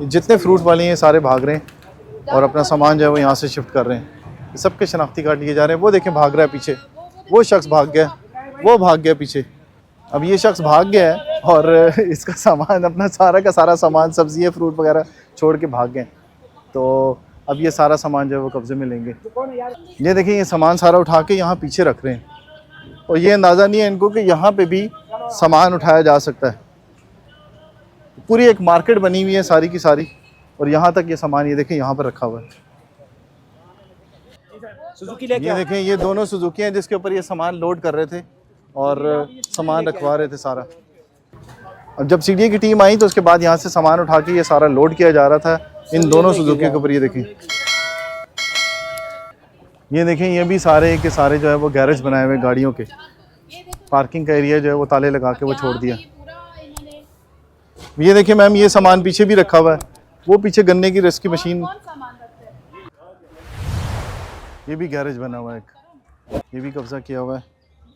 जितने फ्रूट वाले हैं सारे भाग रहे हैं और अपना सामान जो है वो यहाँ से शिफ्ट कर रहे हैं। सबके शनाख्ती कार्ड लिए जा रहे हैं। वो देखें भाग रहा है पीछे, वो शख्स भाग गया, वो भाग गया पीछे। अब ये शख्स भाग गया है और इसका सामान, अपना सारा का सारा सामान, सब्जियाँ फ्रूट वगैरह छोड़ के भाग गए। तो अब ये सारा सामान जो है वो कब्जे में लेंगे। ये देखिए ये सामान सारा उठा के यहाँ पीछे रख रहे हैं और ये अंदाज़ा नहीं है इनको कि यहाँ पे भी सामान उठाया जा सकता है। पूरी एक मार्केट बनी हुई है सारी की सारी और यहाँ तक ये सामान ये देखें यहाँ पर रखा हुआ है। ये देखें ये दोनों सुजुकी हैं जिसके ऊपर ये सामान लोड कर रहे थे और सामान रखवा रहे थे सारा। अब जब सीडीए की टीम आई तो उसके बाद यहाँ से सामान उठा के ये सारा लोड किया जा रहा था इन दोनों सुजुकी के ऊपर। ये देखें, ये देखें ये भी सारे के सारे जो है वो गैरेज बनाए हुए गाड़ियों के। पार्किंग का एरिया जो है वो ताले लगा के वो छोड़ दिया। ये देखिए मैम ये सामान पीछे भी रखा हुआ है, वो पीछे गन्ने की रस की मशीन, ये भी गैरेज बना हुआ है एक, ये भी कब्जा किया हुआ है।